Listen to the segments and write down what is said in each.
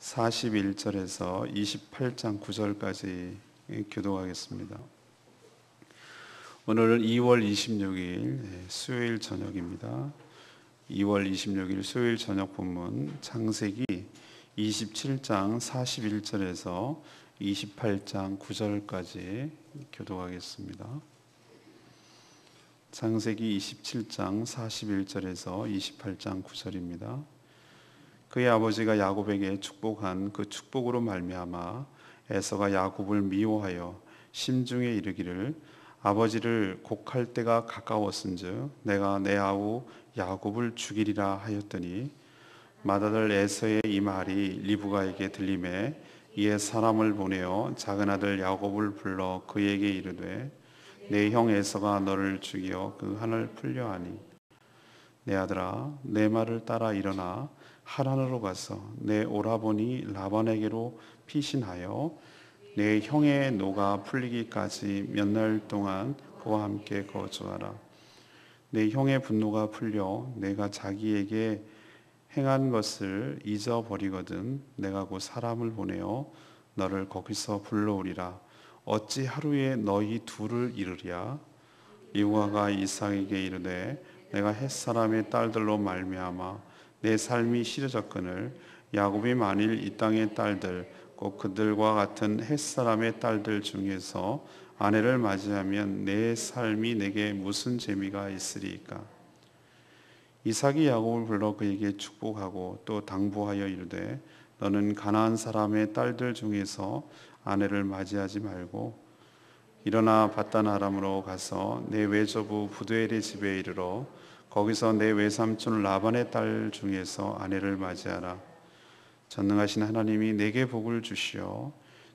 41절에서 28장 9절까지 교독하겠습니다. 오늘은 2월 26일 수요일 저녁입니다. 2월 26일 수요일 저녁 본문 창세기 27장 41절에서 28장 9절까지 교독하겠습니다. 창세기 27장 41절에서 28장 9절입니다. 그의 아버지가 야곱에게 축복한 그 축복으로 말미암아 에서가 야곱을 미워하여 심중에 이르기를 아버지를 곡할 때가 가까웠은즉 내가 내 아우 야곱을 죽이리라 하였더니 맏아들 에서의 이 말이 리브가에게 들리매 이에 사람을 보내어 작은 아들 야곱을 불러 그에게 이르되 내 형 에서가 너를 죽이어 그 한을 풀려 하니 내 아들아 내 말을 따라 일어나 하란으로 가서 내 오라버니 라반에게로 피신하여 내 형의 노가 풀리기까지 몇 날 동안 그와 함께 거주하라. 내 형의 분노가 풀려 내가 자기에게 행한 것을 잊어버리거든 내가 곧 사람을 보내어 너를 거기서 불러오리라. 어찌 하루에 너희 둘을 이르랴? 리브가가 이삭에게 이르되 내가 햇사람의 딸들로 말미암아 내 삶이 싫어졌거늘 야곱이 만일 이 땅의 딸들 꼭 그들과 같은 햇사람의 딸들 중에서 아내를 맞이하면 내 삶이 내게 무슨 재미가 있으리까? 이삭이 야곱을 불러 그에게 축복하고 또 당부하여 이르되 너는 가나안 사람의 딸들 중에서 아내를 맞이하지 말고 일어나 밧단 아람으로 가서 내 외조부 부두엘의 집에 이르러 거기서 내 외삼촌 라반의 딸 중에서 아내를 맞이하라. 전능하신 하나님이 내게 복을 주시어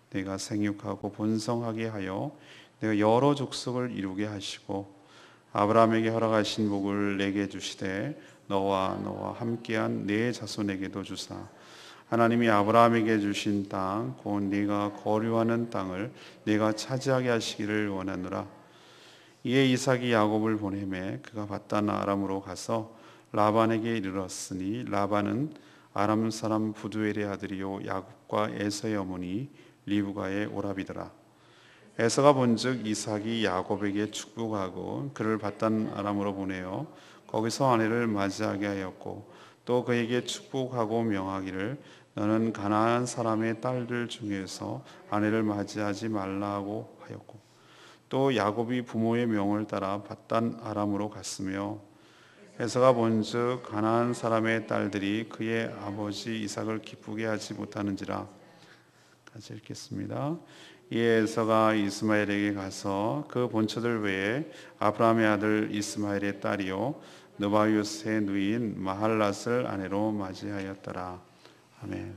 내가 생육하고 번성하게 하여 내가 여러 족속을 이루게 하시고 아브라함에게 허락하신 복을 내게 주시되 너와 함께한 내 자손에게도 주사 하나님이 아브라함에게 주신 땅 곧 네가 거류하는 땅을 네가 차지하게 하시기를 원하노라. 이에 이삭이 야곱을 보내매 그가 밧단 아람으로 가서 라반에게 이르렀으니 라반은 아람 사람 부두엘의 아들이요 야곱과 에서의 어머니 리브가의 오라비더라. 에서가 본즉 이삭이 야곱에게 축복하고 그를 밧단 아람으로 보내어 거기서 아내를 맞이하게 하였고 또 그에게 축복하고 명하기를 너는 가나안 사람의 딸들 중에서 아내를 맞이하지 말라고 하였고 또 야곱이 부모의 명을 따라 밧단 아람으로 갔으며 에서가 본즉 가나안 사람의 딸들이 그의 아버지 이삭을 기쁘게 하지 못하는지라. 같이 읽겠습니다. 이에 에서가 이스마엘에게 가서 그 본처들 외에 아브라함의 아들 이스마엘의 딸이요 느바요스의 누이인 마할랏을 아내로 맞이하였더라. 아멘.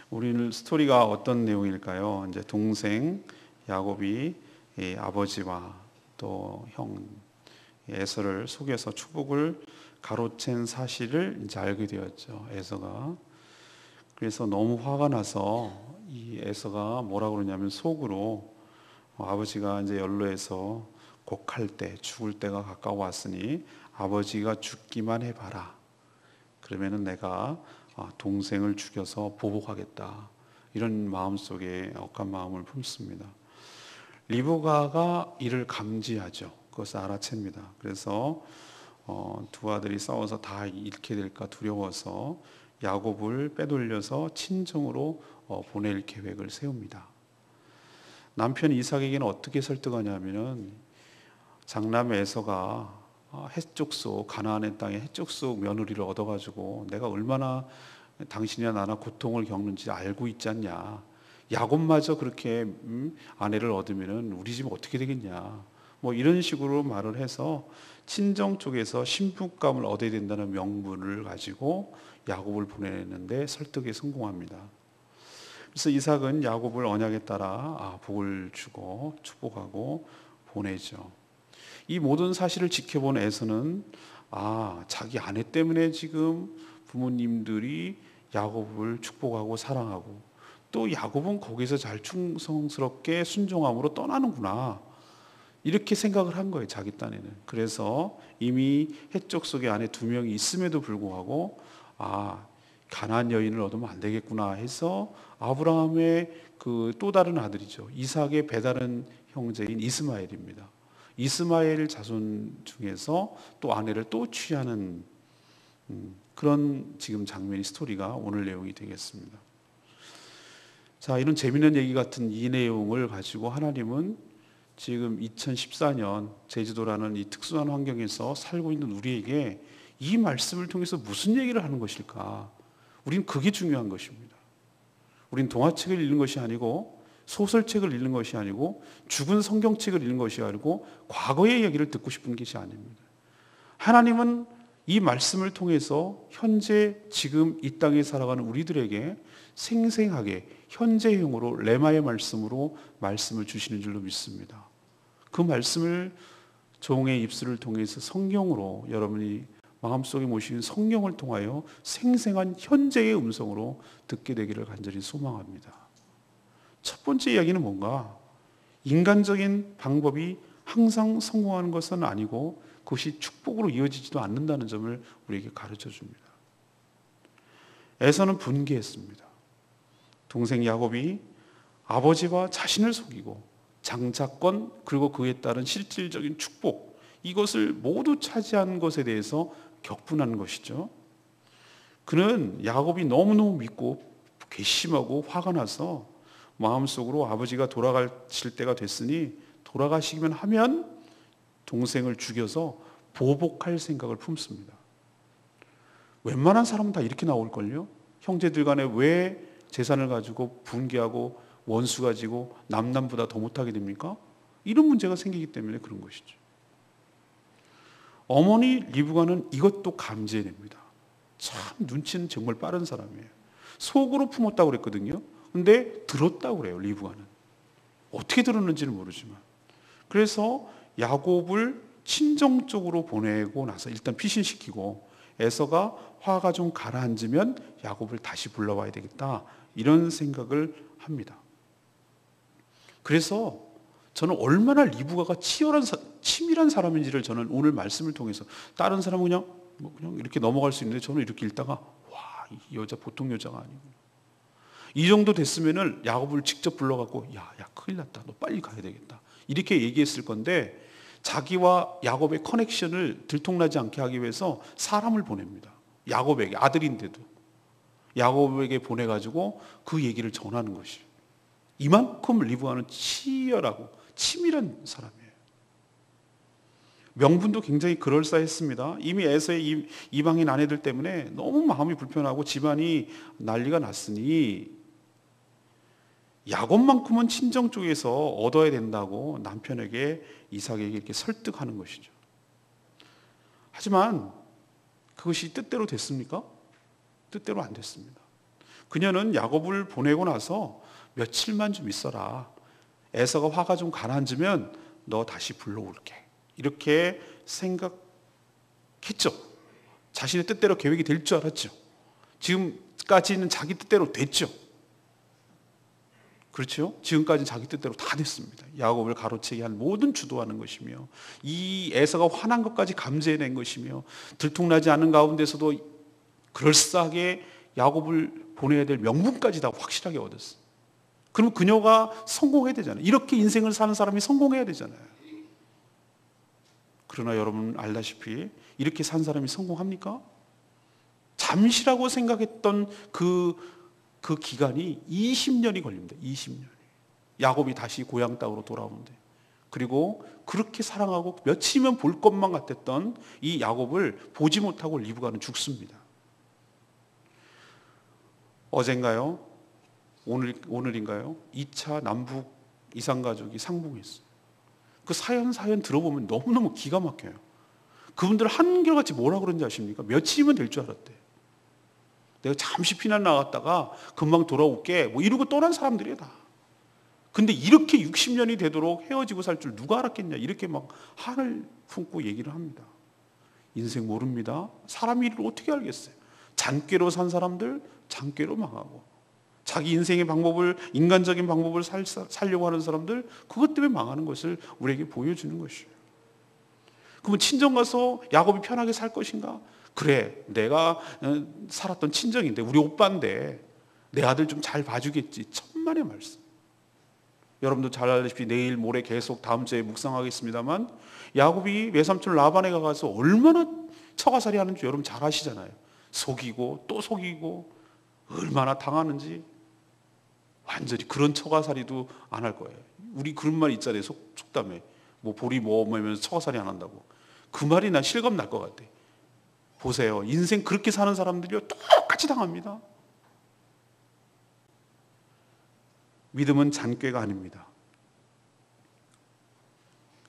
우리는 스토리가 어떤 내용일까요? 이제 동생 야곱이 아버지와 또 형 에서를 속여서 축복을 가로챈 사실을 이제 알게 되었죠. 에서가. 그래서 너무 화가 나서 이 에서가 뭐라 그러냐면 속으로 아버지가 이제 연로해서 곡할 때 죽을 때가 가까워 왔으니 아버지가 죽기만 해봐라. 그러면은 내가 동생을 죽여서 보복하겠다. 이런 마음속에 억한 마음을 품습니다. 리브가가 이를 감지하죠. 그것을 알아챕니다. 그래서 두 아들이 싸워서 다 잃게 될까 두려워서 야곱을 빼돌려서 친정으로 보낼 계획을 세웁니다. 남편 이삭에게는 어떻게 설득하냐면은 장남 에서가 해족속 가나안의 땅에 해족속 며느리를 얻어가지고 내가 얼마나 당신이나 나나 고통을 겪는지 알고 있지 않냐. 야곱마저 그렇게 아내를 얻으면은 우리 집 어떻게 되겠냐. 뭐 이런 식으로 말을 해서 친정 쪽에서 신부감을 얻어야 된다는 명분을 가지고 야곱을 보내는데 설득에 성공합니다. 그래서 이삭은 야곱을 언약에 따라 복을 주고 축복하고 보내죠. 이 모든 사실을 지켜본 에서는 자기 아내 때문에 지금 부모님들이 야곱을 축복하고 사랑하고 또 야곱은 거기서 잘 충성스럽게 순종함으로 떠나는구나. 이렇게 생각을 한 거예요. 자기 딴에는. 그래서 이미 해쪽 속에 아내 2명이 있음에도 불구하고 가나안 여인을 얻으면 안 되겠구나 해서 아브라함의 그 또 다른 아들이죠. 이삭의 배다른 형제인 이스마엘입니다. 이스마엘 자손 중에서 또 아내를 또 취하는 그런 지금 장면이 스토리가 오늘 내용이 되겠습니다. 자, 이런 재미있는 얘기 같은 이 내용을 가지고 하나님은 지금 2014년 제주도라는 이 특수한 환경에서 살고 있는 우리에게 이 말씀을 통해서 무슨 얘기를 하는 것일까? 우리는 그게 중요한 것입니다. 우린 동화책을 읽는 것이 아니고 소설책을 읽는 것이 아니고 죽은 성경책을 읽는 것이 아니고 과거의 이야기를 듣고 싶은 것이 아닙니다. 하나님은 이 말씀을 통해서 현재 지금 이 땅에 살아가는 우리들에게 생생하게 현재형으로 레마의 말씀으로 말씀을 주시는 줄로 믿습니다. 그 말씀을 종의 입술을 통해서 성경으로 여러분이 마음속에 모시는 성경을 통하여 생생한 현재의 음성으로 듣게 되기를 간절히 소망합니다. 첫 번째 이야기는 뭔가? 인간적인 방법이 항상 성공하는 것은 아니고 그것이 축복으로 이어지지도 않는다는 점을 우리에게 가르쳐 줍니다. 에서는 분개했습니다. 동생 야곱이 아버지와 자신을 속이고 장자권 그리고 그에 따른 실질적인 축복 이것을 모두 차지한 것에 대해서 격분한 것이죠. 그는 야곱이 너무너무 믿고 괘씸하고 화가 나서 마음속으로 아버지가 돌아가실 때가 됐으니 돌아가시기만 하면 동생을 죽여서 보복할 생각을 품습니다. 웬만한 사람은 다 이렇게 나올걸요. 형제들 간에 왜 재산을 가지고 분개하고 원수 가지고 남남보다 더 못하게 됩니까? 이런 문제가 생기기 때문에 그런 것이죠. 어머니 리브가는 이것도 감지해냅니다. 참 눈치는 정말 빠른 사람이에요. 속으로 품었다고 그랬거든요. 근데 들었다고 그래요. 리브가는. 어떻게 들었는지는 모르지만. 그래서 야곱을 친정 쪽으로 보내고 나서 일단 피신시키고 에서가 화가 좀 가라앉으면 야곱을 다시 불러와야 되겠다. 이런 생각을 합니다. 그래서 저는 얼마나 리브가가 치밀한 사람인지를 저는 오늘 말씀을 통해서 다른 사람은 그냥 이렇게 넘어갈 수 있는데 저는 이렇게 읽다가 와, 이 여자 보통 여자가 아니구나. 이 정도 됐으면은 야곱을 직접 불러갖고 야 큰일 났다. 너 빨리 가야 되겠다. 이렇게 얘기했을 건데 자기와 야곱의 커넥션을 들통나지 않게 하기 위해서 사람을 보냅니다. 야곱에게 아들인데도 야곱에게 보내가지고 그 얘기를 전하는 것이에요. 이만큼 리브가는 치열하고 치밀한 사람이에요. 명분도 굉장히 그럴싸했습니다. 이미 에서의 이방인 아내들 때문에 너무 마음이 불편하고 집안이 난리가 났으니 야곱만큼은 친정 쪽에서 얻어야 된다고 남편에게 이삭에게 이렇게 설득하는 것이죠. 하지만 그것이 뜻대로 됐습니까? 뜻대로 안 됐습니다. 그녀는 야곱을 보내고 나서 며칠만 좀 있어라. 에서가 화가 좀 가라앉으면 너 다시 불러올게. 이렇게 생각했죠. 자신의 뜻대로 계획이 될 줄 알았죠. 지금까지는 자기 뜻대로 됐죠. 그렇죠? 지금까지는 자기 뜻대로 다 됐습니다. 야곱을 가로채게 한 모든 주도하는 것이며 이 에서가 화난 것까지 감지해낸 것이며 들통나지 않은 가운데서도 그럴싸하게 야곱을 보내야 될 명분까지 다 확실하게 얻었어요. 그럼 그녀가 성공해야 되잖아요. 이렇게 인생을 사는 사람이 성공해야 되잖아요. 그러나 여러분 알다시피 이렇게 산 사람이 성공합니까? 잠시라고 생각했던 그 기간이 20년이 걸립니다. 20년이. 야곱이 다시 고향 땅으로 돌아오는데. 그리고 그렇게 사랑하고 며칠이면 볼 것만 같았던 이 야곱을 보지 못하고 리브가는 죽습니다. 어젠가요? 오늘인가요? 2차 남북 이산가족이 상봉했어요. 그 사연 들어보면 너무너무 기가 막혀요. 그분들 한결같이 뭐라 그런지 아십니까? 며칠이면 될 줄 알았대. 내가 잠시 피난 나갔다가 금방 돌아올게 뭐 이러고 떠난 사람들이야 다. 근데 이렇게 60년이 되도록 헤어지고 살 줄 누가 알았겠냐 이렇게 막 한을 품고 얘기를 합니다. 인생 모릅니다. 사람 일을 어떻게 알겠어요. 잔꾀로 산 사람들 잔꾀로 망하고 자기 인생의 방법을 인간적인 방법을 살려고 하는 사람들 그것 때문에 망하는 것을 우리에게 보여주는 것이에요. 그러면 친정 가서 야곱이 편하게 살 것인가? 그래, 내가 살았던 친정인데, 우리 오빠인데 내 아들 좀 잘 봐주겠지. 천만의 말씀. 여러분도 잘 알다시피 내일 모레 계속 다음 주에 묵상하겠습니다만, 야곱이 외삼촌 라반에 가서 얼마나 처가살이 하는지 여러분 잘 아시잖아요. 속이고 또 속이고 얼마나 당하는지. 완전히 그런 처가살이도 안 할 거예요. 우리 그런 말 있잖아요. 속담에 뭐 보리 모으면서 처가살이 안 한다고. 그 말이 나 실감 날 것 같아. 보세요, 인생 그렇게 사는 사람들이요 똑같이 당합니다. 믿음은 잔꾀가 아닙니다.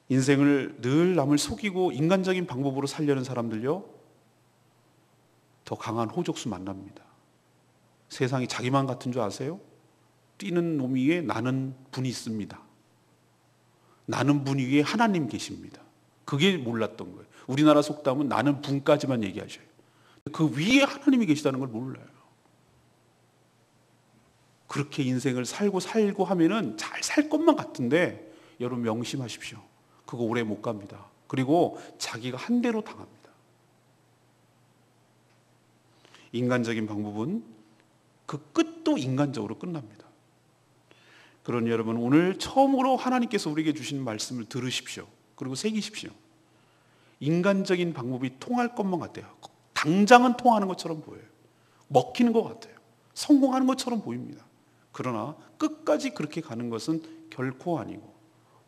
인생을 늘 남을 속이고 인간적인 방법으로 살려는 사람들요 더 강한 호족수 만납니다. 세상이 자기만 같은 줄 아세요? 뛰는 놈 위에 나는 분이 있습니다. 나는 분 위에 하나님 계십니다. 그게 몰랐던 거예요. 우리나라 속담은 나는 분까지만 얘기하셔요. 그 위에 하나님이 계시다는 걸 몰라요. 그렇게 인생을 살고 하면은 잘 살 것만 같은데, 여러분 명심하십시오. 그거 오래 못 갑니다. 그리고 자기가 한 대로 당합니다. 인간적인 방법은 그 끝도 인간적으로 끝납니다. 그러니 여러분, 오늘 처음으로 하나님께서 우리에게 주신 말씀을 들으십시오. 그리고 새기십시오. 인간적인 방법이 통할 것만 같아요. 당장은 통하는 것처럼 보여요. 먹히는 것 같아요. 성공하는 것처럼 보입니다. 그러나 끝까지 그렇게 가는 것은 결코 아니고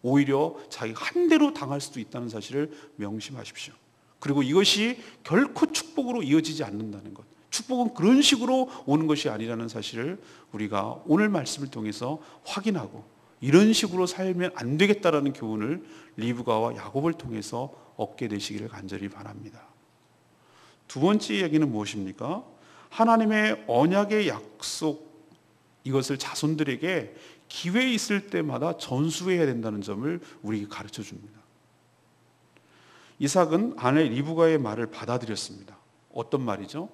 오히려 자기가 한 대로 당할 수도 있다는 사실을 명심하십시오. 그리고 이것이 결코 축복으로 이어지지 않는다는 것, 축복은 그런 식으로 오는 것이 아니라는 사실을 우리가 오늘 말씀을 통해서 확인하고, 이런 식으로 살면 안 되겠다라는 교훈을 리브가와 야곱을 통해서 얻게 되시기를 간절히 바랍니다. 두 번째 이야기는 무엇입니까? 하나님의 언약의 약속, 이것을 자손들에게 기회 있을 때마다 전수해야 된다는 점을 우리에게 가르쳐 줍니다. 이삭은 아내 리브가의 말을 받아들였습니다. 어떤 말이죠?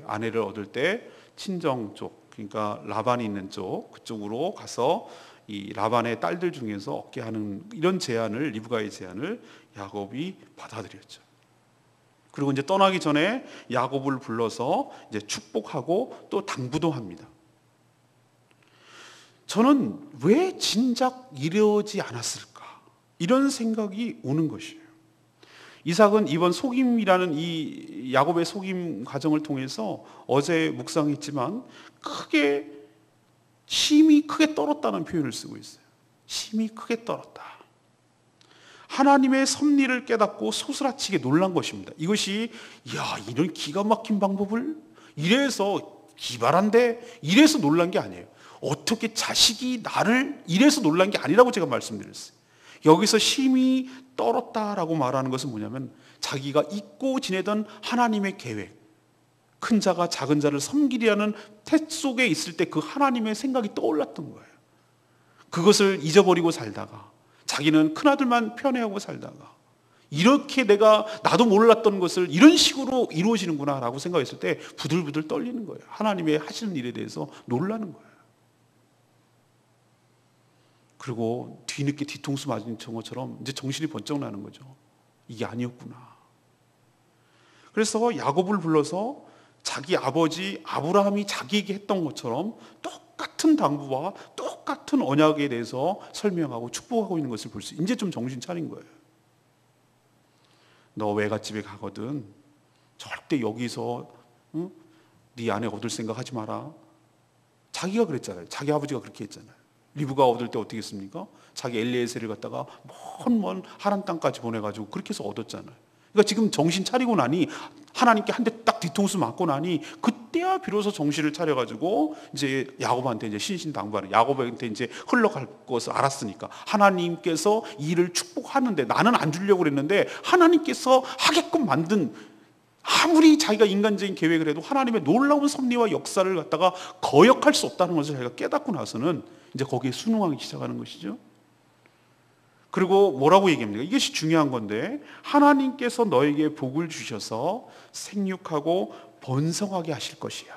아내를 얻을 때 친정 쪽, 그러니까 라반이 있는 쪽, 그쪽으로 가서 이 라반의 딸들 중에서 얻게 하는, 이런 제안을, 리브가의 제안을 야곱이 받아들였죠. 그리고 이제 떠나기 전에 야곱을 불러서 이제 축복하고 또 당부도 합니다. 저는 왜 진작 이러지 않았을까? 이런 생각이 오는 것이에요. 이삭은 이번 속임이라는 이 야곱의 속임 과정을 통해서 어제 묵상했지만 심히 크게 떨었다는 표현을 쓰고 있어요. 심히 크게 떨었다. 하나님의 섭리를 깨닫고 소스라치게 놀란 것입니다. 이것이 이런 기가 막힌 방법을, 이래서 기발한데 이래서 놀란 게 아니에요. 어떻게 자식이 나를, 이래서 놀란 게 아니라고 제가 말씀드렸어요. 여기서 심히 떨었다라고 말하는 것은 뭐냐면, 자기가 잊고 지내던 하나님의 계획, 큰 자가 작은 자를 섬기려는 태 속에 있을 때 그 하나님의 생각이 떠올랐던 거예요. 그것을 잊어버리고 살다가 자기는 큰아들만 편애하고 살다가, 이렇게 나도 몰랐던 것을 이런 식으로 이루어지는구나 라고 생각했을 때 부들부들 떨리는 거예요. 하나님의 하시는 일에 대해서 놀라는 거예요. 그리고 뒤늦게 뒤통수 맞은 것처럼 이제 정신이 번쩍 나는 거죠. 이게 아니었구나. 그래서 야곱을 불러서 자기 아버지 아브라함이 자기에게 했던 것처럼 똑같은 당부와 똑같은 언약에 대해서 설명하고 축복하고 있는 것을 볼 수, 이제 좀 정신 차린 거예요. 너 외갓집에 가거든 절대 여기서 네 아내 얻을 생각 하지 마라. 자기가 그랬잖아요. 자기 아버지가 그렇게 했잖아요. 리브가 얻을 때 어떻게 했습니까? 자기 엘리에셀을 갖다가 먼 하란 땅까지 보내가지고 그렇게 해서 얻었잖아요. 그러니까 지금 정신 차리고 나니, 하나님께 한 대 딱 뒤통수 맞고 나니, 그때야 비로소 정신을 차려가지고 이제 야곱한테 이제 신신당부하는, 야곱한테 이제 흘러갈 것을 알았으니까 하나님께서 이를 축복하는데 나는 안 주려고 그랬는데 하나님께서 하게끔 만든, 아무리 자기가 인간적인 계획을 해도 하나님의 놀라운 섭리와 역사를 갖다가 거역할 수 없다는 것을 자기가 깨닫고 나서는 이제 거기에 순응하기 시작하는 것이죠. 그리고 뭐라고 얘기합니까? 이것이 중요한 건데, 하나님께서 너에게 복을 주셔서 생육하고 번성하게 하실 것이야.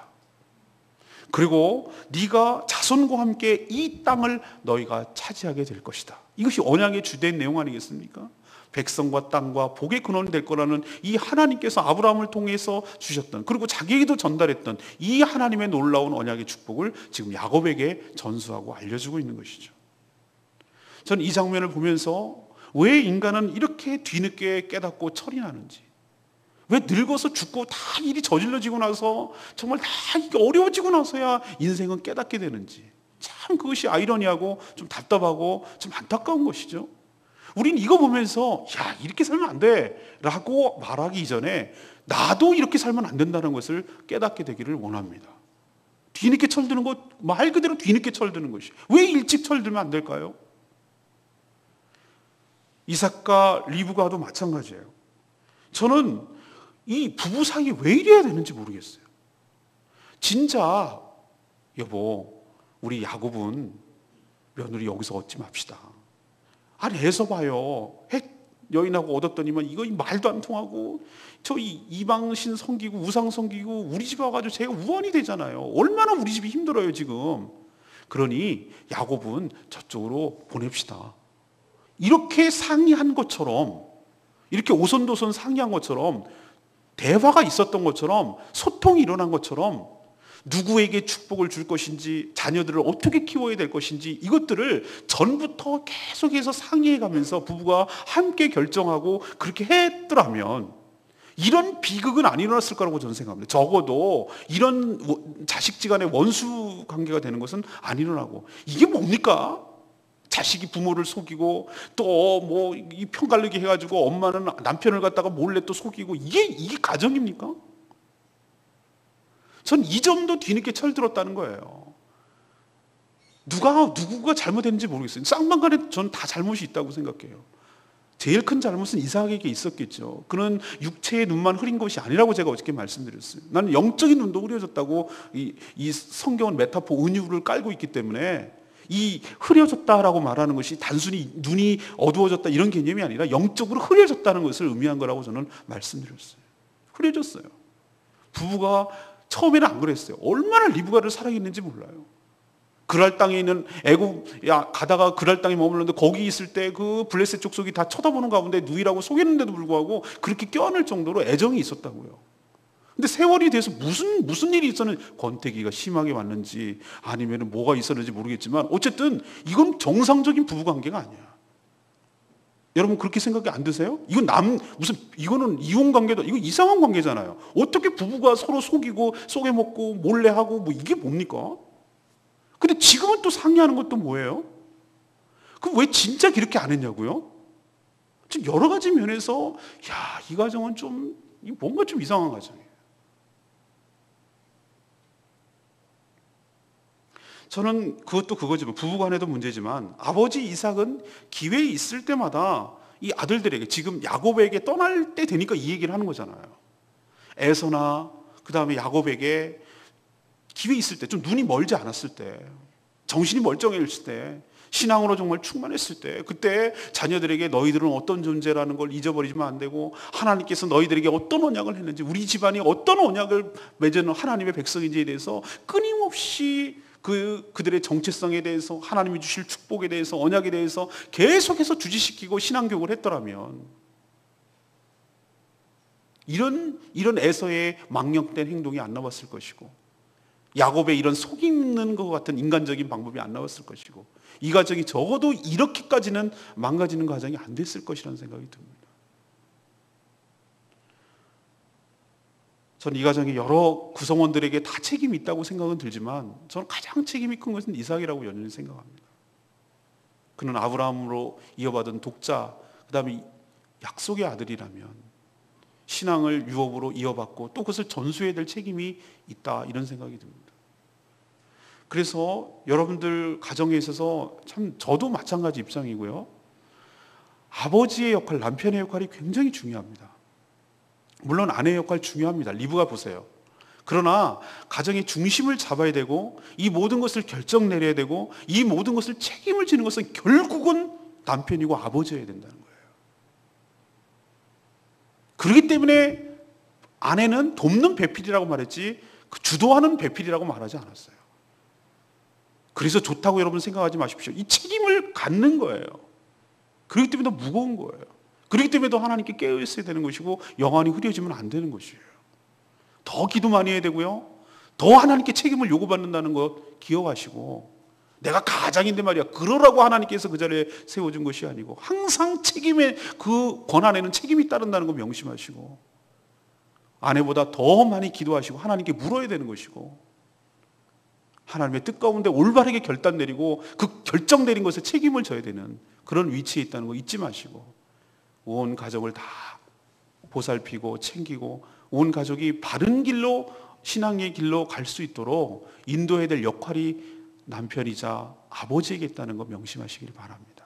그리고 네가 자손과 함께 이 땅을 너희가 차지하게 될 것이다. 이것이 언약의 주된 내용 아니겠습니까? 백성과 땅과 복의 근원이 될 거라는 이 하나님께서 아브라함을 통해서 주셨던, 그리고 자기에게도 전달했던 이 하나님의 놀라운 언약의 축복을 지금 야곱에게 전수하고 알려주고 있는 것이죠. 저는 이 장면을 보면서 왜 인간은 이렇게 뒤늦게 깨닫고 철이 나는지, 왜 늙어서 죽고 다 일이 저질러지고 나서 정말 다 이게 어려워지고 나서야 인생은 깨닫게 되는지, 참 그것이 아이러니하고 좀 답답하고 좀 안타까운 것이죠. 우린 이거 보면서 야, 이렇게 살면 안 돼 라고 말하기 이전에 나도 이렇게 살면 안 된다는 것을 깨닫게 되기를 원합니다. 뒤늦게 철드는 것, 말 그대로 뒤늦게 철드는 것이, 왜 일찍 철들면 안 될까요? 이삭과 리브가도 마찬가지예요. 저는 이 부부 사이에 왜 이래야 되는지 모르겠어요. 진짜 여보, 우리 야곱은 며느리 여기서 얻지 맙시다. 아니 애서 봐요. 핵 여인하고 얻었더니만 이거 말도 안 통하고 저 이방신 섬기고 우상 섬기고 우리 집 와가지고 제가 우환이 되잖아요. 얼마나 우리 집이 힘들어요 지금. 그러니 야곱은 저쪽으로 보냅시다. 이렇게 상의한 것처럼, 이렇게 오손도손 상의한 것처럼, 대화가 있었던 것처럼, 소통이 일어난 것처럼, 누구에게 축복을 줄 것인지, 자녀들을 어떻게 키워야 될 것인지, 이것들을 전부터 계속해서 상의해 가면서 부부가 함께 결정하고 그렇게 했더라면 이런 비극은 안 일어났을 거라고 저는 생각합니다. 적어도 이런 자식지간의 원수 관계가 되는 것은 안 일어나고. 이게 뭡니까? 자식이 부모를 속이고 또 뭐 편갈르기 해가지고 엄마는 남편을 갖다가 몰래 또 속이고, 이게 가정입니까? 전 이 점도 뒤늦게 철들었다는 거예요. 누구가 잘못했는지 모르겠어요. 쌍방간에 전 다 잘못이 있다고 생각해요. 제일 큰 잘못은 이삭에게 있었겠죠. 그는 육체의 눈만 흐린 것이 아니라고 제가 어저께 말씀드렸어요. 나는 영적인 눈도 흐려졌다고 이 성경은 메타포 은유를 깔고 있기 때문에, 이 흐려졌다라고 말하는 것이 단순히 눈이 어두워졌다 이런 개념이 아니라 영적으로 흐려졌다는 것을 의미한 거라고 저는 말씀드렸어요. 흐려졌어요. 부부가 처음에는 안 그랬어요. 얼마나 리브가를 사랑했는지 몰라요. 그랄 땅에 있는 가다가 그랄 땅에 머물렀는데 거기 있을 때 그 블레셋 족속이 다 쳐다보는 가운데 누이라고 속였는데도 불구하고 그렇게 껴안을 정도로 애정이 있었다고요. 근데 세월이 돼서 무슨 일이 있었는지, 권태기가 심하게 왔는지 아니면 뭐가 있었는지 모르겠지만 어쨌든 이건 정상적인 부부관계가 아니야. 여러분 그렇게 생각이 안 드세요? 이거는 이혼 관계다. 이거 이상한 관계잖아요. 어떻게 부부가 서로 속이고 속여먹고 몰래 하고 뭐 이게 뭡니까? 근데 지금은 또 상의하는 것도 뭐예요? 그럼 왜 진짜 그렇게 안 했냐고요? 지금 여러 가지 면에서 이 가정은 뭔가 좀 이상한 가정이에요. 저는 그것도 그거지만, 부부간에도 문제지만, 아버지 이삭은 기회 있을 때마다 이 아들들에게, 지금 야곱에게 떠날 때 되니까 이 얘기를 하는 거잖아요. 에서나 그 다음에 야곱에게 기회 있을 때, 좀 눈이 멀지 않았을 때, 정신이 멀쩡해졌을 때, 신앙으로 정말 충만했을 때, 그때 자녀들에게 너희들은 어떤 존재라는 걸 잊어버리면 안 되고, 하나님께서 너희들에게 어떤 언약을 했는지, 우리 집안이 어떤 언약을 맺은 하나님의 백성인지에 대해서 끊임없이 그들의 정체성에 대해서, 하나님이 주실 축복에 대해서, 언약에 대해서 계속해서 주지시키고 신앙교육을 했더라면, 이런 에서의 망령된 행동이 안 나왔을 것이고, 야곱의 이런 속이는 것 같은 인간적인 방법이 안 나왔을 것이고, 이 가정이 적어도 이렇게까지는 망가지는 가정이 안 됐을 것이라는 생각이 듭니다. 저는 이 가정의 여러 구성원들에게 다 책임이 있다고 생각은 들지만, 저는 가장 책임이 큰 것은 이삭이라고 여전히 생각합니다. 그는 아브라함으로 이어받은 독자, 그 다음에 약속의 아들이라면 신앙을 유업으로 이어받고 또 그것을 전수해야 될 책임이 있다, 이런 생각이 듭니다. 그래서 여러분들 가정에 있어서 참 저도 마찬가지 입장이고요. 아버지의 역할, 남편의 역할이 굉장히 중요합니다. 물론 아내의 역할 중요합니다. 리브가 보세요. 그러나 가정의 중심을 잡아야 되고, 이 모든 것을 결정 내려야 되고, 이 모든 것을 책임을 지는 것은 결국은 남편이고 아버지여야 된다는 거예요. 그렇기 때문에 아내는 돕는 배필이라고 말했지 주도하는 배필이라고 말하지 않았어요. 그래서 좋다고 여러분 생각하지 마십시오. 이 책임을 갖는 거예요. 그렇기 때문에 더 무거운 거예요. 그렇기 때문에 더 하나님께 깨어 있어야 되는 것이고 영안이 흐려지면 안 되는 것이에요. 더 기도 많이 해야 되고요. 더 하나님께 책임을 요구받는다는 것 기억하시고, 내가 가장인데 말이야, 그러라고 하나님께서 그 자리에 세워준 것이 아니고 항상 책임의 그 권한에는 책임이 따른다는 거 명심하시고, 아내보다 더 많이 기도하시고 하나님께 물어야 되는 것이고, 하나님의 뜻 가운데 올바르게 결단 내리고 그 결정 내린 것에 책임을 져야 되는 그런 위치에 있다는 거 잊지 마시고, 온 가족을 다 보살피고 챙기고 온 가족이 바른 길로, 신앙의 길로 갈 수 있도록 인도해야 될 역할이 남편이자 아버지에게 있다는 거 명심하시길 바랍니다.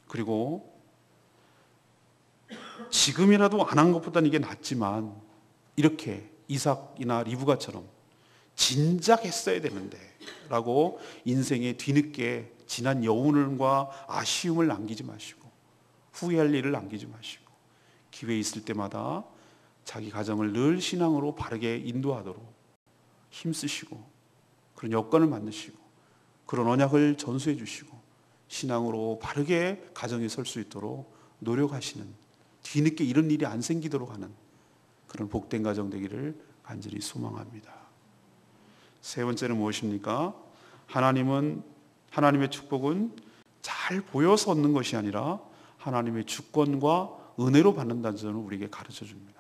그리고 지금이라도 안 한 것보다는 이게 낫지만, 이렇게 이삭이나 리브가처럼 진작 했어야 되는데 라고 인생의 뒤늦게 지난 여운과 아쉬움을 남기지 마시고, 후회할 일을 남기지 마시고, 기회 있을 때마다 자기 가정을 늘 신앙으로 바르게 인도하도록 힘쓰시고, 그런 여건을 만드시고, 그런 언약을 전수해 주시고, 신앙으로 바르게 가정에 설 수 있도록 노력하시는, 뒤늦게 이런 일이 안 생기도록 하는 그런 복된 가정 되기를 간절히 소망합니다. 세 번째는 무엇입니까? 하나님의 축복은 잘 보여서 얻는 것이 아니라 하나님의 주권과 은혜로 받는다는 점을 우리에게 가르쳐 줍니다.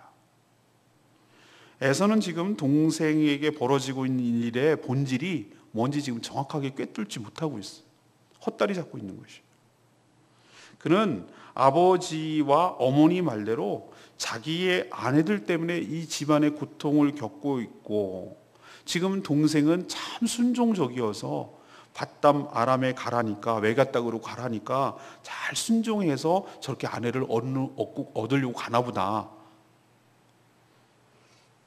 에서는 지금 동생에게 벌어지고 있는 일의 본질이 뭔지 지금 정확하게 꿰뚫지 못하고 있어요. 헛다리 잡고 있는 것이에요. 그는 아버지와 어머니 말대로 자기의 아내들 때문에 이 집안의 고통을 겪고 있고, 지금 동생은 참 순종적이어서 밧담 아람에 가라니까, 외갓댁으로 가라니까 잘 순종해서 저렇게 아내를 얻으려고 가나 보다,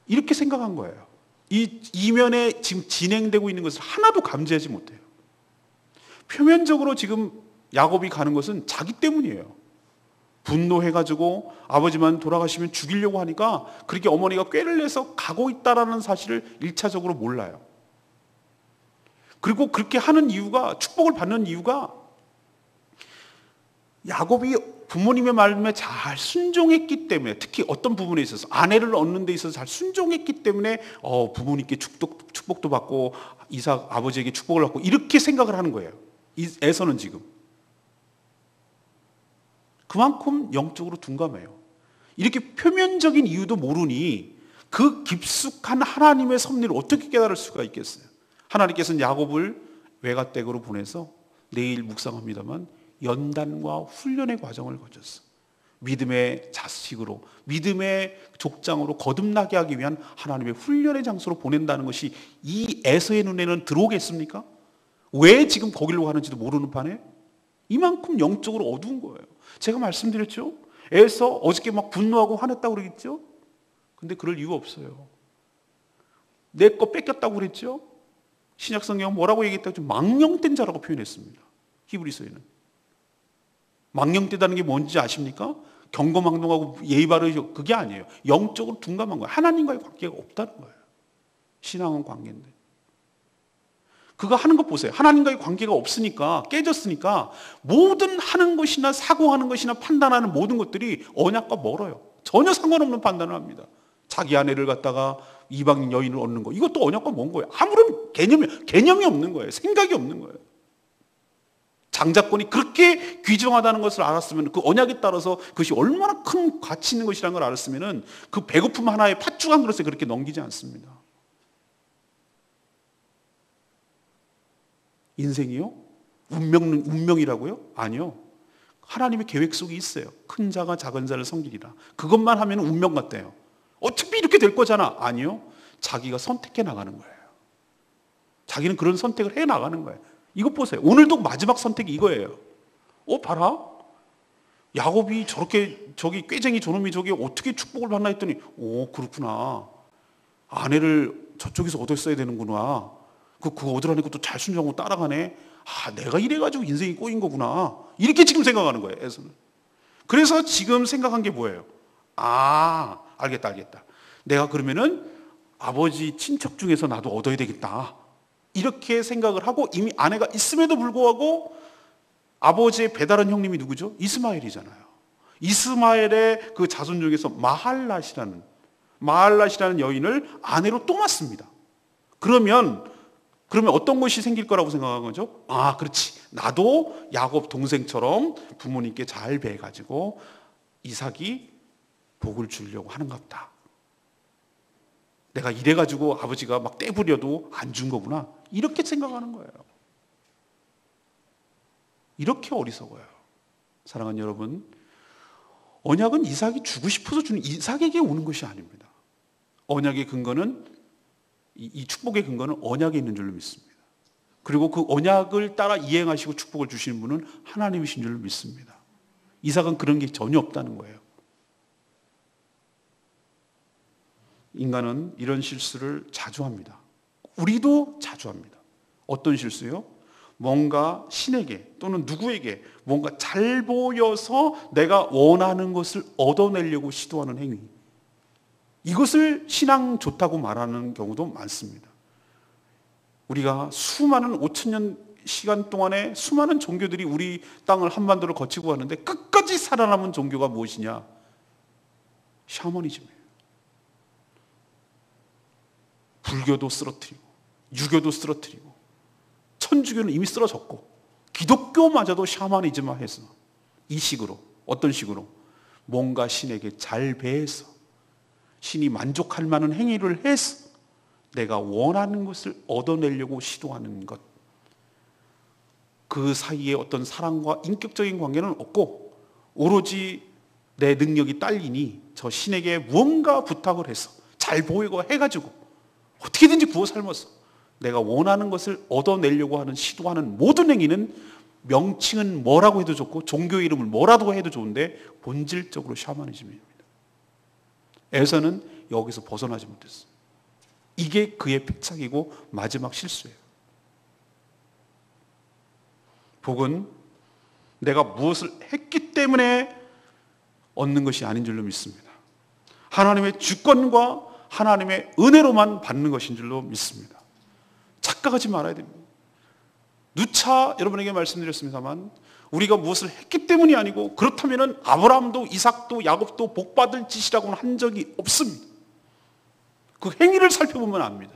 이렇게 생각한 거예요. 이 이면에 지금 진행되고 있는 것을 하나도 감지하지 못해요. 표면적으로 지금 야곱이 가는 것은 자기 때문이에요. 분노해가지고 아버지만 돌아가시면 죽이려고 하니까 그렇게 어머니가 꾀를 내서 가고 있다라는 사실을 1차적으로 몰라요. 그리고 그렇게 하는 이유가, 축복을 받는 이유가, 야곱이 부모님의 말씀에 잘 순종했기 때문에, 특히 어떤 부분에 있어서 아내를 얻는 데 있어서 잘 순종했기 때문에 부모님께 축복도 받고 이삭 아버지에게 축복을 받고, 이렇게 생각을 하는 거예요. 에서는 지금 그만큼 영적으로 둔감해요. 이렇게 표면적인 이유도 모르니 그 깊숙한 하나님의 섭리를 어떻게 깨달을 수가 있겠어요? 하나님께서는 야곱을 외갓댁으로 보내서, 내일 묵상합니다만, 연단과 훈련의 과정을 거쳤어. 믿음의 자식으로, 믿음의 족장으로 거듭나게 하기 위한 하나님의 훈련의 장소로 보낸다는 것이 이 에서의 눈에는 들어오겠습니까? 왜 지금 거기로 가는지도 모르는 판에 이만큼 영적으로 어두운 거예요. 제가 말씀드렸죠? 에서 어저께 막 분노하고 화냈다고 그러겠죠? 근데 그럴 이유 없어요. 내 거 뺏겼다고 그랬죠? 신약성경 뭐라고 얘기했다고? 망령된 자라고 표현했습니다. 히브리서에는. 망령되다는 게 뭔지 아십니까? 경거망동하고 예의 바르죠. 그게 아니에요. 영적으로 둔감한 거예요. 하나님과의 관계가 없다는 거예요. 신앙은 관계인데. 그거 하는 것 보세요. 하나님과의 관계가 없으니까, 깨졌으니까 모든 하는 것이나 사고하는 것이나 판단하는 모든 것들이 언약과 멀어요. 전혀 상관없는 판단을 합니다. 자기 아내를 갖다가 이방인 여인을 얻는 거, 이것도 언약과 먼 거예요. 아무런 개념이 없는 거예요. 생각이 없는 거예요. 장자권이 그렇게 귀중하다는 것을 알았으면, 그 언약에 따라서 그것이 얼마나 큰 가치 있는 것이라는 걸 알았으면 그 배고픔 하나에 팥죽 한 그릇에 그렇게 넘기지 않습니다. 인생이요? 운명이라고요? 아니요. 하나님의 계획 속에 있어요. 큰 자가 작은 자를 섬기리라. 그것만 하면 운명 같대요. 어차피 이렇게 될 거잖아. 아니요. 자기가 선택해 나가는 거예요. 자기는 그런 선택을 해 나가는 거예요. 이것 보세요. 오늘도 마지막 선택이 이거예요. 봐라. 야곱이 저렇게, 저기 꾀쟁이 저놈이 저기 어떻게 축복을 받나 했더니, 그렇구나. 아내를 저쪽에서 얻었어야 되는구나. 그거 얻으라니까 또 잘 순종하고 따라가네. 내가 이래가지고 인생이 꼬인 거구나. 이렇게 지금 생각하는 거예요, 에서는. 그래서 지금 생각한 게 뭐예요? 알겠다. 내가 그러면은 아버지 친척 중에서 나도 얻어야 되겠다. 이렇게 생각을 하고, 이미 아내가 있음에도 불구하고 아버지의 배다른 형님이 누구죠? 이스마엘이잖아요. 이스마엘의 그 자손 중에서 마할랏이라는 여인을 아내로 또 낳습니다. 그러면 어떤 것이 생길 거라고 생각한 거죠? 아, 그렇지. 나도 야곱 동생처럼 부모님께 잘 배해가지고 이삭이 복을 주려고 하는갑다. 내가 이래가지고 아버지가 막 떼부려도 안 준 거구나. 이렇게 생각하는 거예요. 이렇게 어리석어요. 사랑하는 여러분, 언약은 이삭이 주고 싶어서 주는, 이삭에게 오는 것이 아닙니다. 언약의 근거는, 이 축복의 근거는 언약에 있는 줄로 믿습니다. 그리고 그 언약을 따라 이행하시고 축복을 주시는 분은 하나님이신 줄로 믿습니다. 이삭은 그런 게 전혀 없다는 거예요. 인간은 이런 실수를 자주 합니다. 우리도 자주 합니다. 어떤 실수요? 뭔가 신에게 또는 누구에게 뭔가 잘 보여서 내가 원하는 것을 얻어내려고 시도하는 행위. 이것을 신앙 좋다고 말하는 경우도 많습니다. 우리가 수많은 5,000년 시간 동안에 수많은 종교들이 우리 땅을 한반도를 거치고 가는데 끝까지 살아남은 종교가 무엇이냐? 샤머니즘이에요. 불교도 쓰러뜨리고 유교도 쓰러뜨리고 천주교는 이미 쓰러졌고 기독교마저도 샤머니즘화해서 이 식으로, 어떤 식으로? 뭔가 신에게 잘 배해서 신이 만족할 만한 행위를 해서 내가 원하는 것을 얻어내려고 시도하는 것. 그 사이에 어떤 사랑과 인격적인 관계는 없고 오로지 내 능력이 딸리니 저 신에게 무언가 부탁을 해서 잘 보이고 해가지고 어떻게든지 구워 삶아서 내가 원하는 것을 얻어내려고 하는 시도하는 모든 행위는 명칭은 뭐라고 해도 좋고 종교 이름을 뭐라도 해도 좋은데 본질적으로 샤머니즘입니다. 에서는 여기서 벗어나지 못했어요. 이게 그의 패착이고 마지막 실수예요. 복은 내가 무엇을 했기 때문에 얻는 것이 아닌 줄로 믿습니다. 하나님의 주권과 하나님의 은혜로만 받는 것인 줄로 믿습니다. 착각하지 말아야 됩니다. 누차 여러분에게 말씀드렸습니다만 우리가 무엇을 했기 때문이 아니고 그렇다면 아브라함도 이삭도 야곱도 복받을 짓이라고는 한 적이 없습니다. 그 행위를 살펴보면 압니다.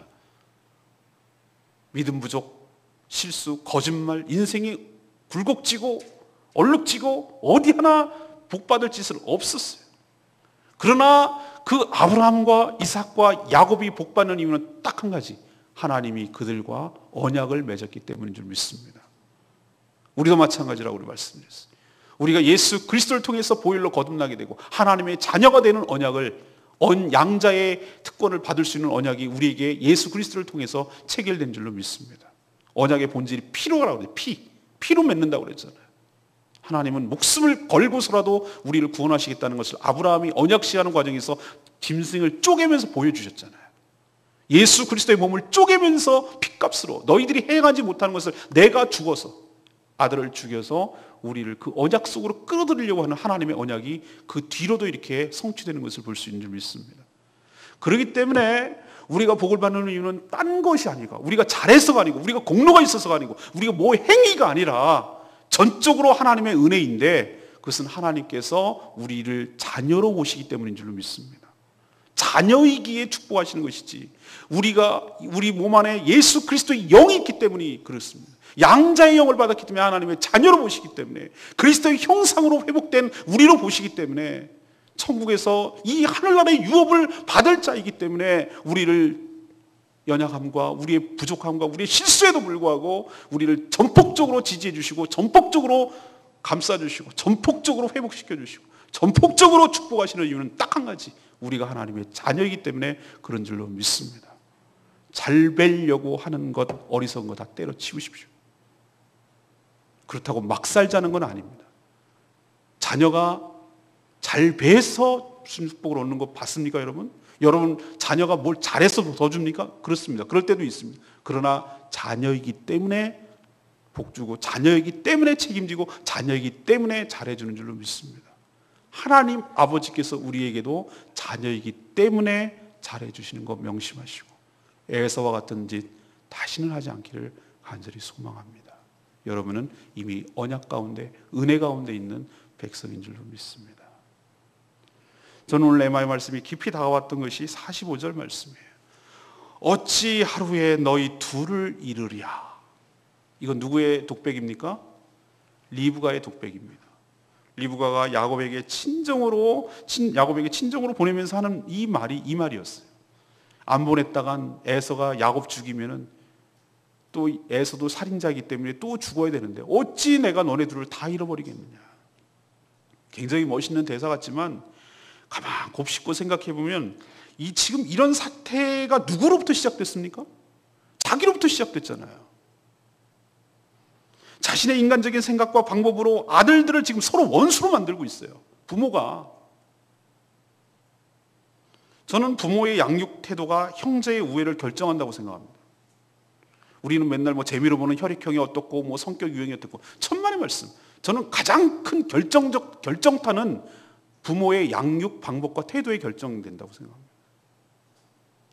믿음 부족, 실수, 거짓말, 인생이 굴곡지고 얼룩지고 어디 하나 복받을 짓은 없었어요. 그러나 그 아브라함과 이삭과 야곱이 복받는 이유는 딱 한 가지. 하나님이 그들과 언약을 맺었기 때문인 줄 믿습니다. 우리도 마찬가지라고 우리 말씀드렸어요. 우리가 예수 그리스도를 통해서 보혈로 거듭나게 되고 하나님의 자녀가 되는 언약을 양자의 특권을 받을 수 있는 언약이 우리에게 예수 그리스도를 통해서 체결된 줄로 믿습니다. 언약의 본질이 피로라고 그래요. 피로 맺는다고 그랬잖아요. 하나님은 목숨을 걸고서라도 우리를 구원하시겠다는 것을 아브라함이 언약시하는 과정에서 짐승을 쪼개면서 보여주셨잖아요. 예수 그리스도의 몸을 쪼개면서 핏값으로 너희들이 행하지 못하는 것을 내가 죽어서 아들을 죽여서 우리를 그 언약 속으로 끌어들이려고 하는 하나님의 언약이 그 뒤로도 이렇게 성취되는 것을 볼 수 있는 줄 믿습니다. 그렇기 때문에 우리가 복을 받는 이유는 딴 것이 아니고 우리가 잘해서가 아니고 우리가 공로가 있어서가 아니고 우리가 뭐 행위가 아니라 전적으로 하나님의 은혜인데 그것은 하나님께서 우리를 자녀로 보시기 때문인 줄로 믿습니다. 자녀이기에 축복하시는 것이지 우리 몸 안에 예수 그리스도의 영이 있기 때문이 그렇습니다. 양자의 영을 받았기 때문에 하나님의 자녀로 보시기 때문에 그리스도의 형상으로 회복된 우리로 보시기 때문에 천국에서 이 하늘나라의 유업을 받을 자이기 때문에 우리를 연약함과 우리의 부족함과 우리의 실수에도 불구하고 우리를 전폭적으로 지지해 주시고 전폭적으로 감싸 주시고 전폭적으로 회복시켜 주시고 전폭적으로 축복하시는 이유는 딱 한 가지. 우리가 하나님의 자녀이기 때문에 그런 줄로 믿습니다. 잘 뵈려고 하는 것 어리석은 거 다 때려치우십시오. 그렇다고 막 살자는 건 아닙니다. 자녀가 잘 배서 축복을 얻는 거 봤습니까, 여러분? 여러분 자녀가 뭘 잘해서 더 줍니까? 그렇습니다. 그럴 때도 있습니다. 그러나 자녀이기 때문에 복 주고 자녀이기 때문에 책임지고 자녀이기 때문에 잘해주는 줄로 믿습니다. 하나님 아버지께서 우리에게도 자녀이기 때문에 잘해주시는 거 명심하시고 에서와 같은 짓 다시는 하지 않기를 간절히 소망합니다. 여러분은 이미 언약 가운데, 은혜 가운데 있는 백성인 줄로 믿습니다. 저는 오늘 레마의 말씀이 깊이 다가왔던 것이 45절 말씀이에요. 어찌 하루에 너희 둘을 이루랴. 이건 누구의 독백입니까? 리브가의 독백입니다. 리브가가 야곱에게 친정으로 보내면서 하는 이 말이었어요. 안 보냈다간 에서가 야곱 죽이면은 또 에서도 살인자이기 때문에 또 죽어야 되는데 어찌 내가 너네 둘을 다 잃어버리겠느냐. 굉장히 멋있는 대사 같지만 가만 곱씹고 생각해 보면 지금 이런 사태가 누구로부터 시작됐습니까? 자기로부터 시작됐잖아요. 자신의 인간적인 생각과 방법으로 아들들을 지금 서로 원수로 만들고 있어요. 부모가. 저는 부모의 양육 태도가 형제의 우애를 결정한다고 생각합니다. 우리는 맨날 재미로 보는 혈액형이 어떻고 성격 유형이 어떻고 천만의 말씀. 저는 가장 큰 결정타는 부모의 양육 방법과 태도에 결정된다고 생각합니다.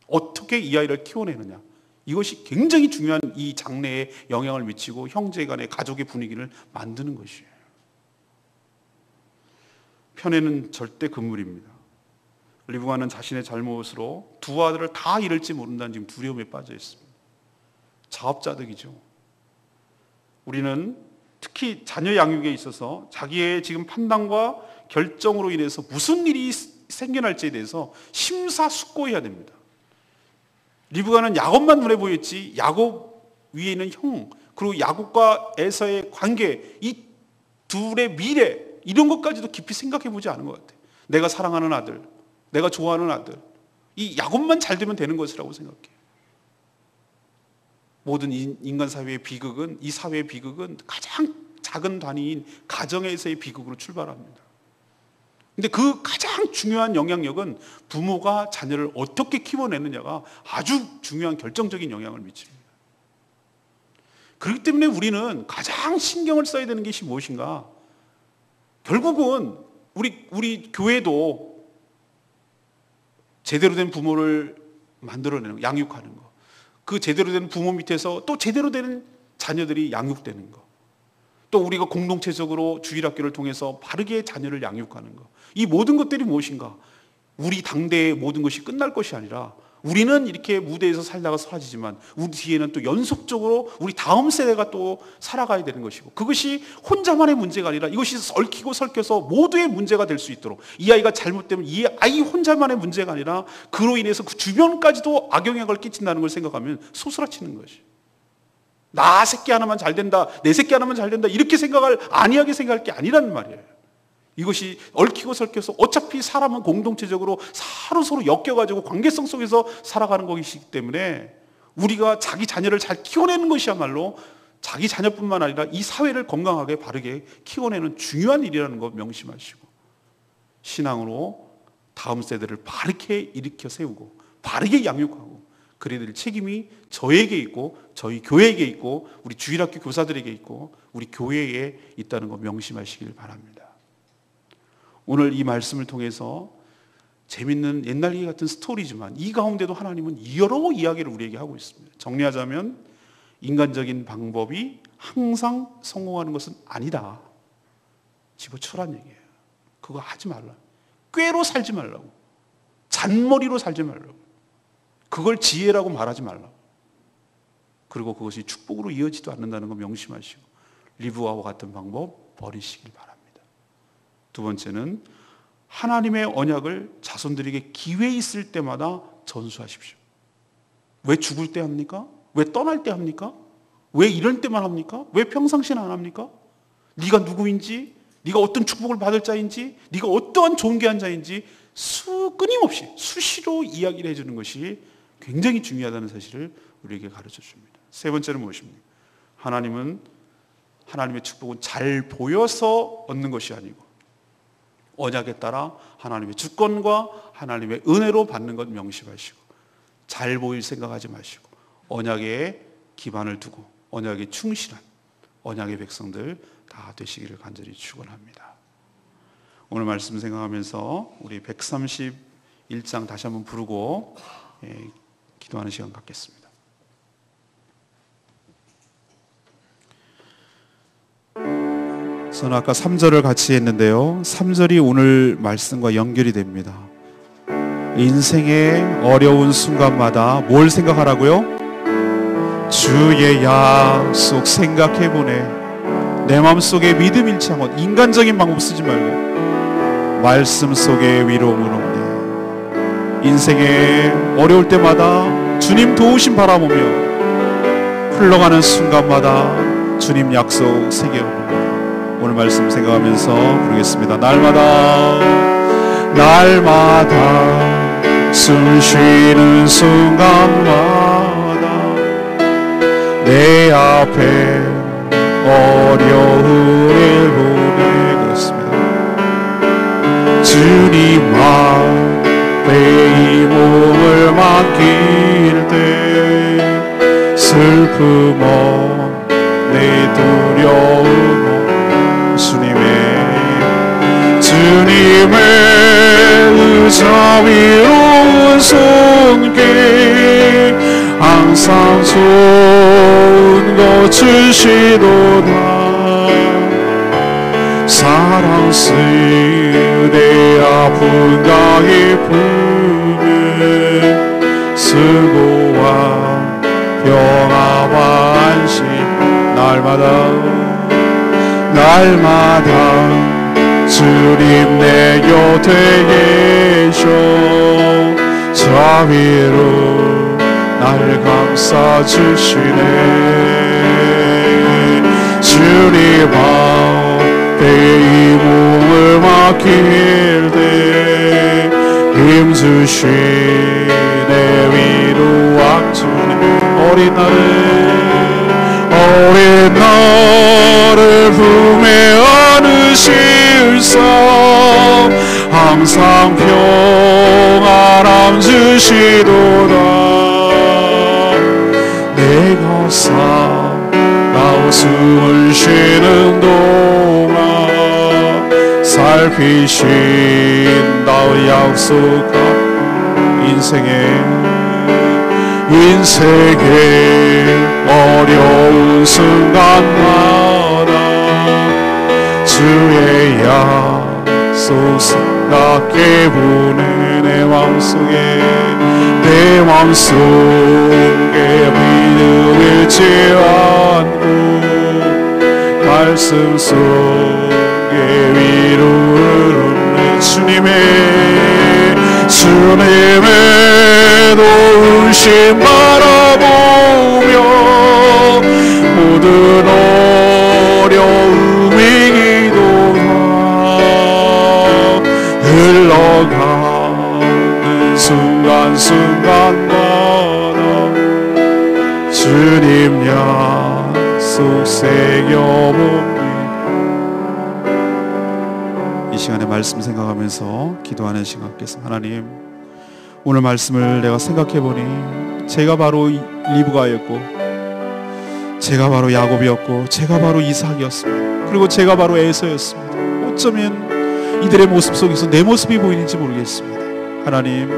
어떻게 이 아이를 키워내느냐. 이것이 굉장히 중요한 이 장래에 영향을 미치고 형제 간의 가족의 분위기를 만드는 것이에요. 편애는 절대 금물입니다. 리브가는 자신의 잘못으로 두 아들을 다 잃을지 모른다는 지금 두려움에 빠져 있습니다. 자업자득이죠. 우리는 특히 자녀 양육에 있어서 자기의 지금 판단과 결정으로 인해서 무슨 일이 생겨날지에 대해서 심사숙고해야 됩니다. 리브가는 야곱만 눈에 보였지 야곱 위에 있는 형, 그리고 야곱과 에서의 관계, 이 둘의 미래, 이런 것까지도 깊이 생각해 보지 않은 것 같아요. 내가 사랑하는 아들, 내가 좋아하는 아들, 이 야곱만 잘 되면 되는 것이라고 생각해요. 모든 인간 사회의 비극은, 이 사회의 비극은 가장 작은 단위인 가정에서의 비극으로 출발합니다. 근데 그 가장 중요한 영향력은 부모가 자녀를 어떻게 키워내느냐가 아주 중요한 결정적인 영향을 미칩니다. 그렇기 때문에 우리는 가장 신경을 써야 되는 것이 무엇인가? 결국은 우리 교회도 제대로 된 부모를 만들어내는 거, 양육하는 거, 그 제대로 된 부모 밑에서 또 제대로 된 자녀들이 양육되는 거, 또 우리가 공동체적으로 주일학교를 통해서 바르게 자녀를 양육하는 것, 이 모든 것들이 무엇인가? 우리 당대의 모든 것이 끝날 것이 아니라 우리는 이렇게 무대에서 살다가 사라지지만 우리 뒤에는 또 연속적으로 우리 다음 세대가 또 살아가야 되는 것이고, 그것이 혼자만의 문제가 아니라 이것이 얽히고 설켜서 모두의 문제가 될 수 있도록, 이 아이가 잘못되면 이 아이 혼자만의 문제가 아니라 그로 인해서 그 주변까지도 악영향을 끼친다는 걸 생각하면 소스라치는 것이, 나 새끼 하나만 잘 된다, 내 새끼 하나만 잘 된다, 이렇게 안이하게 생각할 게 아니라는 말이에요. 이것이 얽히고 설켜서 어차피 사람은 공동체적으로 서로 엮여가지고 관계성 속에서 살아가는 것이기 때문에 우리가 자기 자녀를 잘 키워내는 것이야말로 자기 자녀뿐만 아니라 이 사회를 건강하게 바르게 키워내는 중요한 일이라는 것 명심하시고, 신앙으로 다음 세대를 바르게 일으켜 세우고 바르게 양육하고 그래야 될 책임이 저에게 있고 저희 교회에게 있고 우리 주일학교 교사들에게 있고 우리 교회에 있다는 것 명심하시길 바랍니다. 오늘 이 말씀을 통해서 재밌는 옛날 얘기 같은 스토리지만 이 가운데도 하나님은 여러 이야기를 우리에게 하고 있습니다. 정리하자면 인간적인 방법이 항상 성공하는 것은 아니다. 집어쳐란 얘기예요. 그거 하지 말라. 꾀로 살지 말라고. 잔머리로 살지 말라고. 그걸 지혜라고 말하지 말라고. 그리고 그것이 축복으로 이어지지도 않는다는 거 명심하시고 리브와와 같은 방법 버리시길 바랍니다. 두 번째는 하나님의 언약을 자손들에게 기회 있을 때마다 전수하십시오. 왜 죽을 때 합니까? 왜 떠날 때 합니까? 왜 이럴 때만 합니까? 왜 평상시는 안 합니까? 네가 누구인지, 네가 어떤 축복을 받을 자인지, 네가 어떠한 존귀한 자인지 끊임없이 수시로 이야기를 해주는 것이 굉장히 중요하다는 사실을 우리에게 가르쳐 줍니다. 세 번째는 무엇입니까? 하나님의 축복은 잘 보여서 얻는 것이 아니고 언약에 따라 하나님의 주권과 하나님의 은혜로 받는 것 명심하시고, 잘 보일 생각하지 마시고 언약에 기반을 두고 언약에 충실한 언약의 백성들 다 되시기를 간절히 축원합니다. 오늘 말씀 생각하면서 우리 131장 다시 한번 부르고 기도하는 시간 갖겠습니다. 저는 아까 3절을 같이 했는데요, 3절이 오늘 말씀과 연결이 됩니다. 인생의 어려운 순간마다 뭘 생각하라고요? 주의 약속 생각해보네. 내 마음속에 믿음 잃지 않고, 인간적인 방법 쓰지 말고 말씀 속에 위로움을 얻네. 인생의 어려울 때마다 주님 도우심 바라보며 흘러가는 순간마다 주님 약속 새겨봅니다. 오늘 말씀 생각하면서 부르겠습니다. 날마다 숨 쉬는 순간마다 내 앞에 어려움을 보내. 그렇습니다. 주님 앞에 이 몸을 맡길 때 슬픔 없네, 두려움 주님의 의자 위로운 손길 항상 좋은 것 주시도다. 사랑스레 아픈가 기쁨을 수고와 평화와 안식 날마다 주님 내 곁에 계셔 자비로 날 감싸주시네. 주님 앞에 이 몸을 맡길 때 힘주시네. 위로와 주님 어린 나를 품에 안으실사 항상 평안함 주시도다. 내가 살아 숨을 쉬는 동안 살피신다 약속한 인생의 어려운 순간마다 주의 약속 생각해 보네. 내 맘속에 믿음 잃지 않고 말씀 속에 위로를 얻네. 주님의 도우심 바라보며 모든 어려움이 기도가 흘러가는 순간순간마다 주님 약속 새겨봅니다. 이 시간에 말씀 생각하면서 기도하는 시간 갖겠습니다. 하나님, 오늘 말씀을 내가 생각해보니 제가 바로 리브가였고, 제가 바로 야곱이었고, 제가 바로 이삭이었습니다. 그리고 제가 바로 에서였습니다. 어쩌면 이들의 모습 속에서 내 모습이 보이는지 모르겠습니다. 하나님,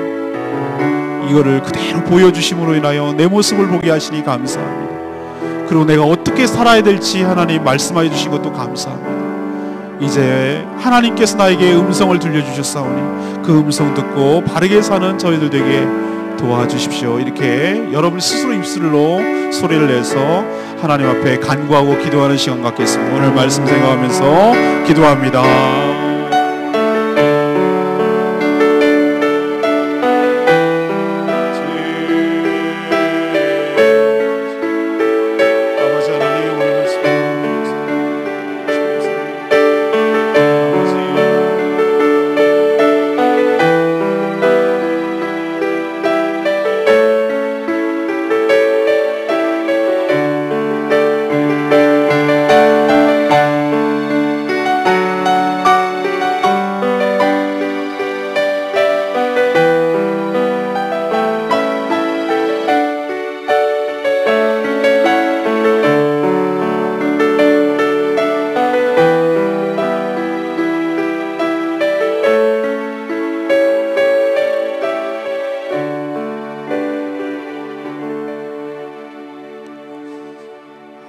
이거를 그대로 보여주심으로 인하여 내 모습을 보게 하시니 감사합니다. 그리고 내가 어떻게 살아야 될지 하나님 말씀하여 주신 것도 감사합니다. 이제 하나님께서 나에게 음성을 들려주셨사오니 그 음성 듣고 바르게 사는 저희들 되게 도와주십시오. 이렇게 여러분 스스로 입술로 소리를 내서 하나님 앞에 간구하고 기도하는 시간 갖겠습니다. 오늘 말씀 생각하면서 기도합니다.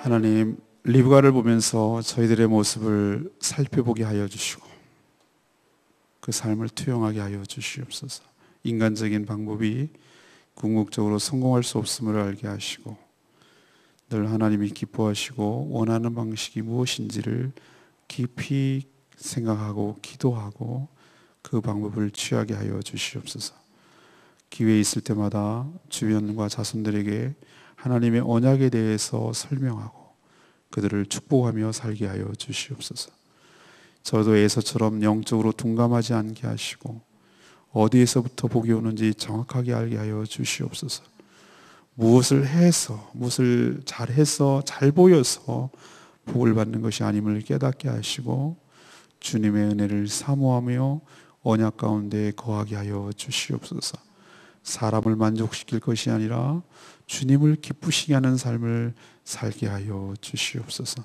하나님, 리브가를 보면서 저희들의 모습을 살펴보게 하여 주시고 그 삶을 투영하게 하여 주시옵소서. 인간적인 방법이 궁극적으로 성공할 수 없음을 알게 하시고 늘 하나님이 기뻐하시고 원하는 방식이 무엇인지를 깊이 생각하고 기도하고 그 방법을 취하게 하여 주시옵소서. 기회 있을 때마다 주변과 자손들에게 하나님의 언약에 대해서 설명하고 그들을 축복하며 살게 하여 주시옵소서. 저도 에서처럼 영적으로 둔감하지 않게 하시고 어디에서부터 복이 오는지 정확하게 알게 하여 주시옵소서. 무엇을 해서, 무엇을 잘해서, 잘 보여서 복을 받는 것이 아님을 깨닫게 하시고 주님의 은혜를 사모하며 언약 가운데 거하게 하여 주시옵소서. 사람을 만족시킬 것이 아니라 주님을 기쁘시게 하는 삶을 살게 하여 주시옵소서.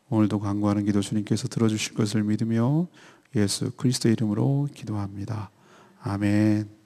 오늘도 간구하는 기도 주님께서 들어주실 것을 믿으며 예수 그리스도의 이름으로 기도합니다. 아멘.